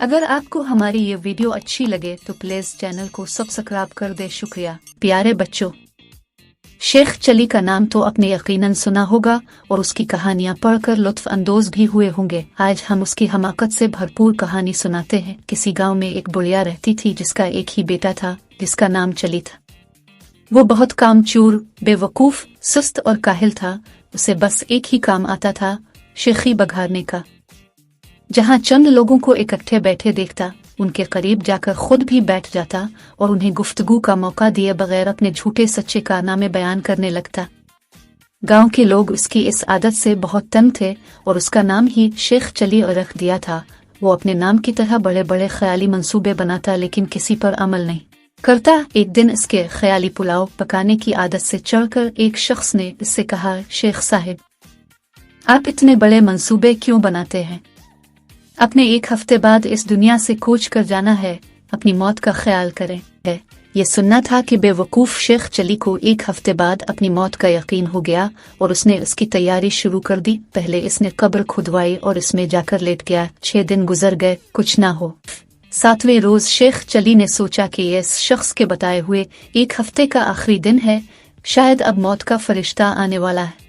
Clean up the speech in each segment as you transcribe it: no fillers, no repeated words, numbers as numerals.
अगर आपको हमारी ये वीडियो अच्छी लगे तो प्लीज चैनल को सब्सक्राइब कर दे। शुक्रिया। प्यारे बच्चों, शेख चली का नाम तो आपने यकीनन सुना होगा और उसकी कहानियां पढ़कर लुत्फ अंदोज भी हुए होंगे। आज हम उसकी हमाकत से भरपूर कहानी सुनाते हैं। किसी गांव में एक बुढ़िया रहती थी जिसका एक ही बेटा था जिसका नाम चली था। वो बहुत कामचोर, बेवकूफ, सुस्त और काहिल था। उसे बस एक ही काम आता था, शेखी बघारने का। जहां चंद लोगों को इकट्ठे बैठे देखता, उनके करीब जाकर खुद भी बैठ जाता और उन्हें गुफ्तगू का मौका दिए बगैर अपने झूठे सच्चे कारनामे बयान करने लगता। गांव के लोग उसकी इस आदत से बहुत तंग थे और उसका नाम ही शेख चली रख दिया था। वो अपने नाम की तरह बड़े बड़े ख्याली मंसूबे बनाता लेकिन किसी पर अमल नहीं करता। एक दिन इसके ख्याली पुलाव पकाने की आदत से चढ़कर एक शख्स ने इससे कहा, शेख साहिब, आप इतने बड़े मंसूबे क्यों बनाते हैं? अपने एक हफ्ते बाद इस दुनिया से कूच कर जाना है, अपनी मौत का ख्याल करें। ये सुनना था कि बेवकूफ शेख चली को एक हफ्ते बाद अपनी मौत का यकीन हो गया और उसने इसकी तैयारी शुरू कर दी। पहले इसने कब्र खुदवाई और इसमें जाकर लेट गया। 6 दिन गुजर गए, कुछ ना हो। 7वें रोज शेख चली ने सोचा कि इस शख्स के बताए हुए एक हफ्ते का आखिरी दिन है, शायद अब मौत का फरिश्ता आने वाला है।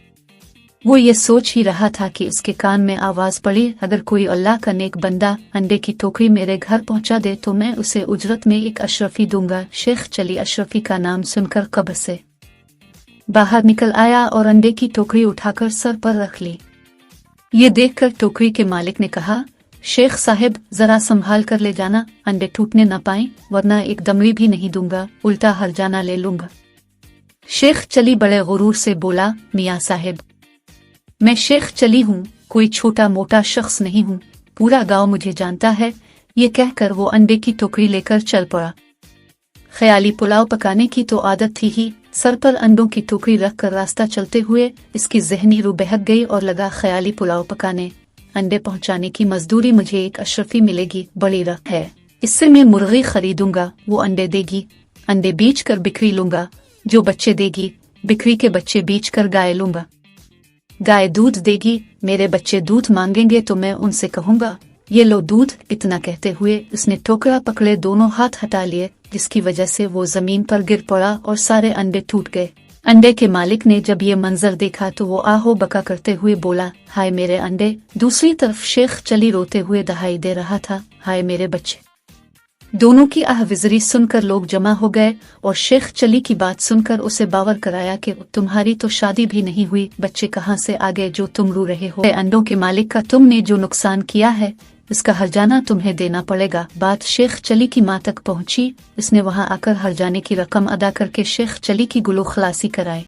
वो ये सोच ही रहा था कि उसके कान में आवाज पड़ी, अगर कोई अल्लाह का नेक बंदा अंडे की टोकरी मेरे घर पहुंचा दे तो मैं उसे उजरत में एक अशरफी दूंगा। शेख चली अशरफी का नाम सुनकर कब्र से बाहर निकल आया और अंडे की टोकरी उठाकर सर पर रख ली। ये देखकर टोकरी के मालिक ने कहा, शेख साहिब, जरा संभाल कर ले जाना, अंडे टूटने न पाए वरना एक दमड़ी भी नहीं दूंगा, उल्टा हर्जाना ले लूंगा। शेख चली बड़े गुरूर से बोला, मियाँ साहिब, मैं शेख चली हूँ, कोई छोटा मोटा शख्स नहीं हूँ, पूरा गांव मुझे जानता है। ये कहकर वो अंडे की टोकरी लेकर चल पड़ा। ख्याली पुलाव पकाने की तो आदत थी ही, सर पर अंडों की टोकरी रखकर रास्ता चलते हुए इसकी जहनी रूह बहक गई और लगा ख्याली पुलाव पकाने। अंडे पहुंचाने की मजदूरी मुझे एक अशरफी मिलेगी, बड़ी रकम है, इससे मैं मुर्गी खरीदूंगा, वो अंडे देगी, अंडे बेच कर बिक्री लूंगा, जो बच्चे देगी, बिक्री के बच्चे बेच कर गाय लूंगा, गाय दूध देगी, मेरे बच्चे दूध मांगेंगे तो मैं उनसे कहूंगा, ये लो दूध। इतना कहते हुए उसने टोकरा पकड़े दोनों हाथ हटा लिए, जिसकी वजह से वो जमीन पर गिर पड़ा और सारे अंडे टूट गए। अंडे के मालिक ने जब ये मंजर देखा तो वो आहो बका करते हुए बोला, हाय मेरे अंडे। दूसरी तरफ शेख चली रोते हुए दहाई दे रहा था, हाय मेरे बच्चे। दोनों की आहविजरी सुनकर लोग जमा हो गए और शेख चली की बात सुनकर उसे बावर कराया कि तुम्हारी तो शादी भी नहीं हुई, बच्चे कहाँ से आ गए जो तुम रो रहे हो? अंडों के मालिक का तुमने जो नुकसान किया है इसका हर्जाना तुम्हें देना पड़ेगा। बात शेख चली की माँ तक पहुँची। इसने वहाँ आकर हर्जाने की रकम अदा करके शेख चली की गुलो खलासी कराई।